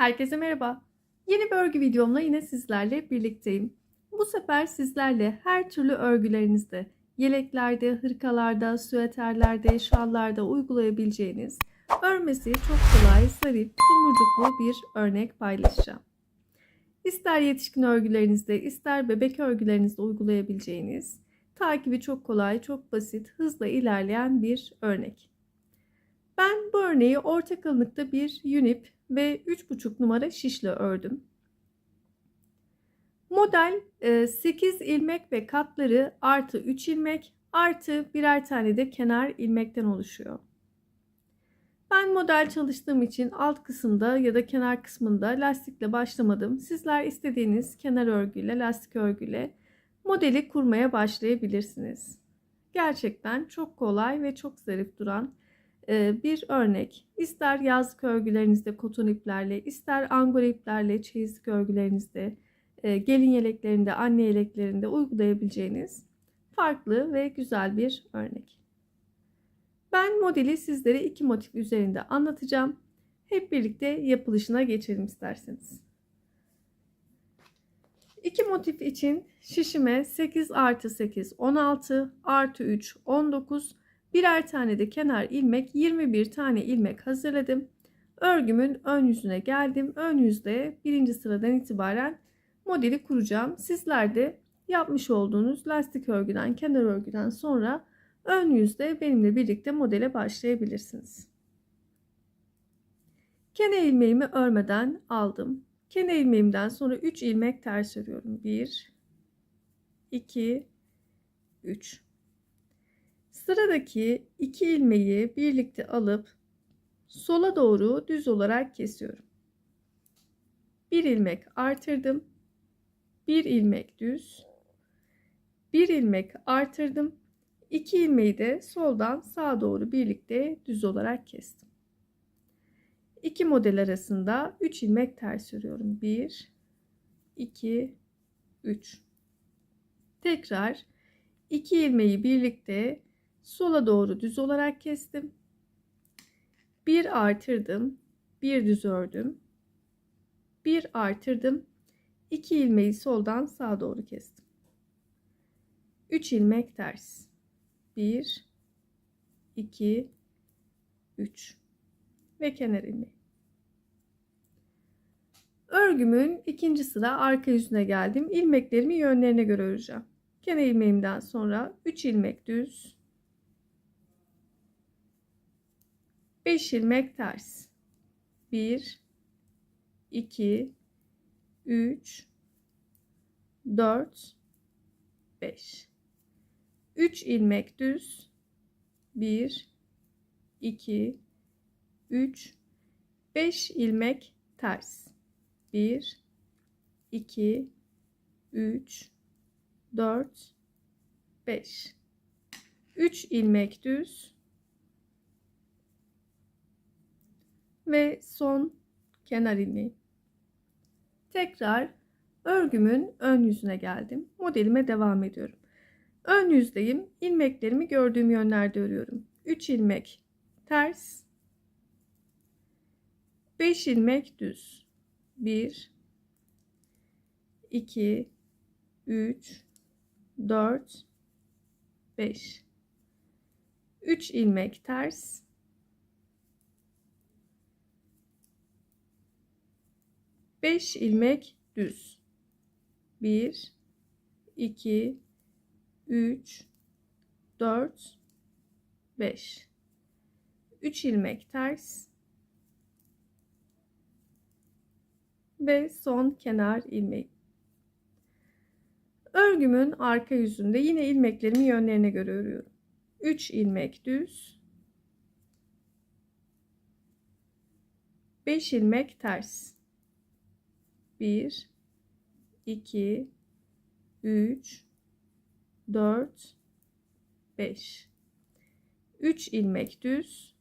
Herkese merhaba. Yeni bir örgü videomla yine sizlerle birlikteyim. Bu sefer sizlerle her türlü örgülerinizde, yeleklerde, hırkalarda, süeterlerde, şallarda uygulayabileceğiniz örmesi çok kolay, zarif, tomurcuklu bir örnek paylaşacağım. İster yetişkin örgülerinizde, ister bebek örgülerinizde uygulayabileceğiniz, takibi çok kolay, çok basit, hızla ilerleyen bir örnek. Ben bu örneği orta kalınlıkta bir yünip ve 3,5 numara şişle ördüm. Model 8 ilmek ve katları artı 3 ilmek artı birer tane de kenar ilmekten oluşuyor. Ben model çalıştığım için alt kısımda ya da kenar kısmında lastikle başlamadım. Sizler istediğiniz kenar örgüyle, lastik örgüyle modeli kurmaya başlayabilirsiniz. Gerçekten çok kolay ve çok zarif duran bir örnek. İster yazlık örgülerinizde koton iplerle, ister angora iplerle çeyizlik örgülerinizde, gelin yeleklerinde, anne yeleklerinde uygulayabileceğiniz farklı ve güzel bir örnek. Ben modeli sizlere iki motif üzerinde anlatacağım. Hep birlikte yapılışına geçelim isterseniz. İki motif için şişime 8 artı 8 16 artı 3 19 birer tane de kenar ilmek 21 tane ilmek hazırladım. Örgümün ön yüzüne geldim. Ön yüzde birinci sıradan itibaren modeli kuracağım. Sizler de yapmış olduğunuz lastik örgüden, kenar örgüden sonra ön yüzde benimle birlikte modele başlayabilirsiniz. Kenar ilmeğimi örmeden aldım. Kenar ilmeğimden sonra 3 ilmek ters örüyorum. 1 2 3. Sıradaki 2 ilmeği birlikte alıp sola doğru düz olarak kesiyorum. 1 ilmek artırdım. 1 ilmek düz. 1 ilmek artırdım. 2 ilmeği de soldan sağa doğru birlikte düz olarak kestim. 2 model arasında 3 ilmek ters örüyorum. 1 2 3. Tekrar 2 ilmeği birlikte sola doğru düz olarak kestim. 1 artırdım. 1 düz ördüm. 1 artırdım. 2 ilmeği soldan sağa doğru kestim. 3 ilmek ters. 1 2 3 ve kenar ilmeği. Örgümün ikinci sıra arka yüzüne geldim. İlmeklerimi yönlerine göre öreceğim. Kenar ilmeğimden sonra 3 ilmek düz, 5 ilmek ters. 1 2 3 4 5. 3 ilmek düz, 1 2 3 5 ilmek ters. 1 2 3 4 5. 3 ilmek düz ve son kenar ilmeği. Tekrar örgümün ön yüzüne geldim. Modelime devam ediyorum. Ön yüzdeyim. İlmeklerimi gördüğüm yönlerde örüyorum. 3 ilmek ters, 5 ilmek düz. 1 2 3 4 5. 3 ilmek ters, 5 ilmek düz. 1 2 3 4 5. 3 ilmek ters ve son kenar ilmeği. Örgümün arka yüzünde yine ilmeklerimi yönlerine göre örüyorum. 3 ilmek düz, 5 ilmek ters. 1 2 3 4 5. 3 ilmek düz,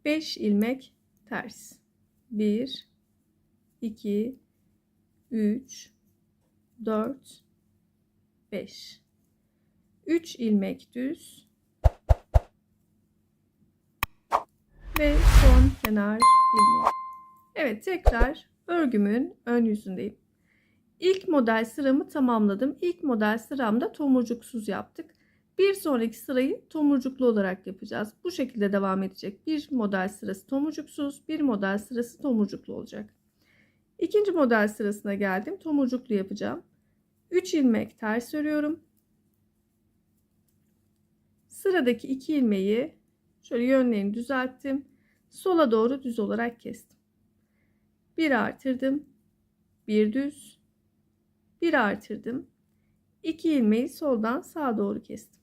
5 ilmek ters. 1 2 3 4 5. 3 ilmek düz, ve son kenar ilmeği. Evet, tekrar örgümün ön yüzündeyim. İlk model sıramı tamamladım. İlk model sıramda tomurcuksuz yaptık. Bir sonraki sırayı tomurcuklu olarak yapacağız. Bu şekilde devam edecek. Bir model sırası tomurcuksuz, bir model sırası tomurcuklu olacak. İkinci model sırasına geldim. Tomurcuklu yapacağım. 3 ilmek ters örüyorum. Sıradaki 2 ilmeği şöyle yönlerini düzelttim. Sola doğru düz olarak kestim. Bir artırdım. Bir düz. Bir artırdım. 2 ilmeği soldan sağa doğru kestim.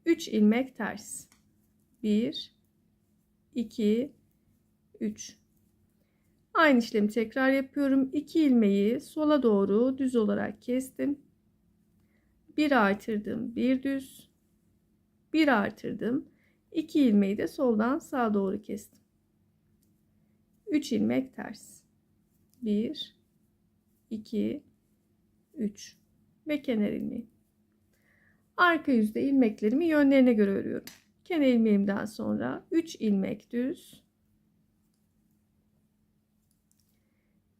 3 ilmek ters. 1 2 3. Aynı işlemi tekrar yapıyorum. 2 ilmeği sola doğru düz olarak kestim. Bir artırdım, bir düz. Bir artırdım. 2 ilmeği de soldan sağa doğru kestim. 3 ilmek ters. 1 2 3 ve kenar ilmeği. Arka yüzde ilmeklerimi yönlerine göre örüyorum. Kenar ilmeğimden sonra 3 ilmek düz,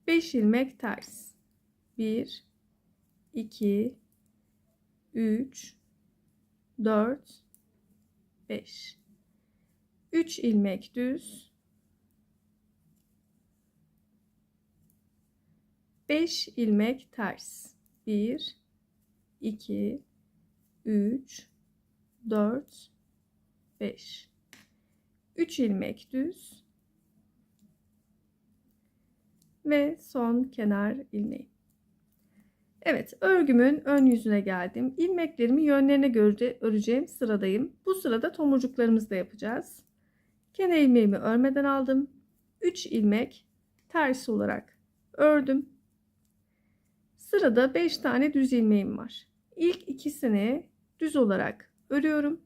5 ilmek ters. 1 2 3 4 5. 3 ilmek düz, 5 ilmek ters. 1 2 3 4 5. 3 ilmek düz ve son kenar ilmeği. Evet, örgümün ön yüzüne geldim. İlmeklerimi yönlerine göre öreceğim sıradayım. Bu sırada tomurcuklarımızı da yapacağız. Kenar ilmeğimi örmeden aldım. 3 ilmek ters olarak ördüm. Sırada 5 tane düz ilmeğim var. İlk ikisini düz olarak örüyorum.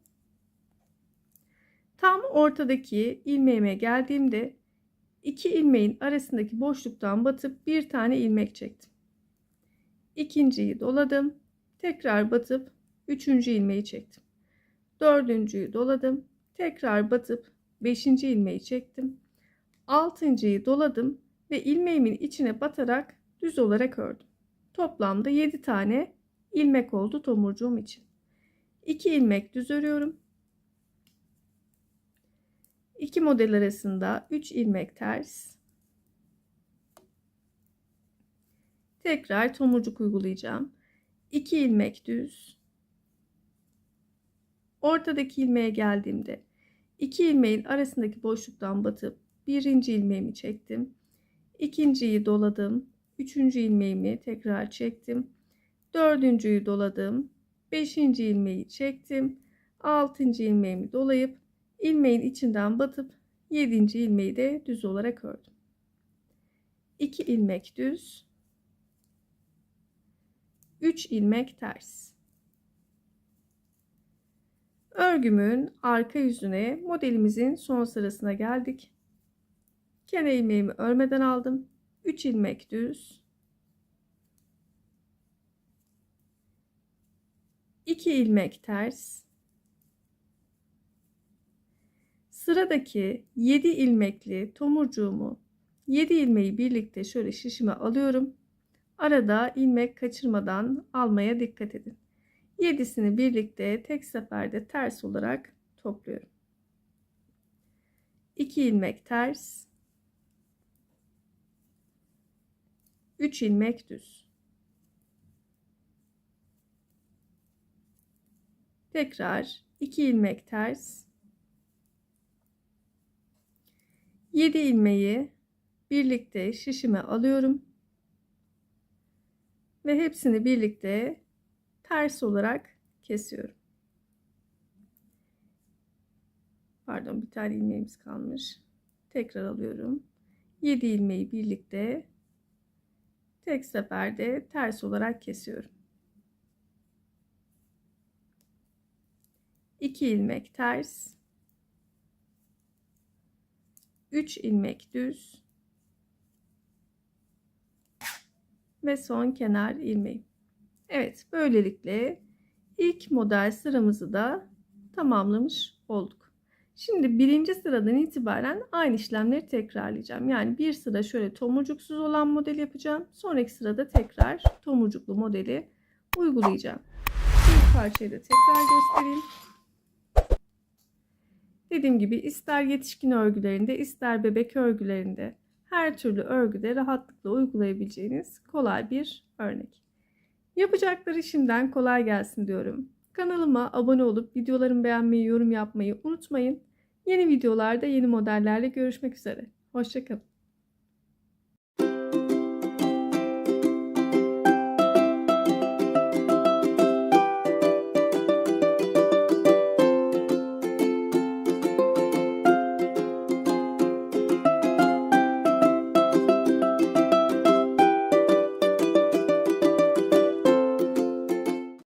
Tam ortadaki ilmeğime geldiğimde 2 ilmeğin arasındaki boşluktan batıp bir tane ilmek çektim. İkinciyi doladım. Tekrar batıp üçüncü ilmeği çektim. Dördüncüyü doladım. Tekrar batıp beşinci ilmeği çektim. Altıncıyı doladım ve ilmeğimin içine batarak düz olarak ördüm. Toplamda 7 tane ilmek oldu tomurcuğum için. 2 ilmek düz örüyorum. 2 model arasında 3 ilmek ters. Tekrar tomurcuk uygulayacağım. 2 ilmek düz. Ortadaki ilmeğe geldiğimde 2 ilmeğin arasındaki boşluktan batıp birinci ilmeğimi çektim. İkinciyi doladım. Üçüncü ilmeğimi tekrar çektim. Dördüncüyü doladım. Beşinci ilmeği çektim. Altıncı ilmeğimi dolayıp ilmeğin içinden batıp yedinci ilmeği de düz olarak ördüm. 2 ilmek düz. 3 ilmek ters. Örgümün arka yüzüne modelimizin son sırasına geldik. Kenar ilmeğimi örmeden aldım. 3 ilmek düz. 2 ilmek ters. Sıradaki 7 ilmekli tomurcuğumu 7 ilmeği birlikte şöyle şişime alıyorum. Arada ilmek kaçırmadan almaya dikkat edin. 7'sini birlikte tek seferde ters olarak topluyorum. 2 ilmek ters. 3 ilmek düz. Tekrar 2 ilmek ters. 7 ilmeği birlikte şişime alıyorum. Ve hepsini birlikte ters olarak kesiyorum. Pardon, bir tane ilmeğimiz kalmış. Tekrar alıyorum. 7 ilmeği birlikte tek seferde ters olarak kesiyorum. 2 ilmek ters. 3 ilmek düz. Ve son kenar ilmeği. Evet, böylelikle ilk model sıramızı da tamamlamış olduk. Şimdi birinci sıradan itibaren aynı işlemleri tekrarlayacağım. Yani bir sıra şöyle tomurcuksuz olan model yapacağım. Sonraki sırada tekrar tomurcuklu modeli uygulayacağım. Bir parçayı da tekrar göstereyim. Dediğim gibi ister yetişkin örgülerinde ister bebek örgülerinde her türlü örgüde rahatlıkla uygulayabileceğiniz kolay bir örnek. Yapacakları şimdiden kolay gelsin diyorum. Kanalıma abone olup videolarımı beğenmeyi, yorum yapmayı unutmayın. Yeni videolarda yeni modellerle görüşmek üzere. Hoşça kalın.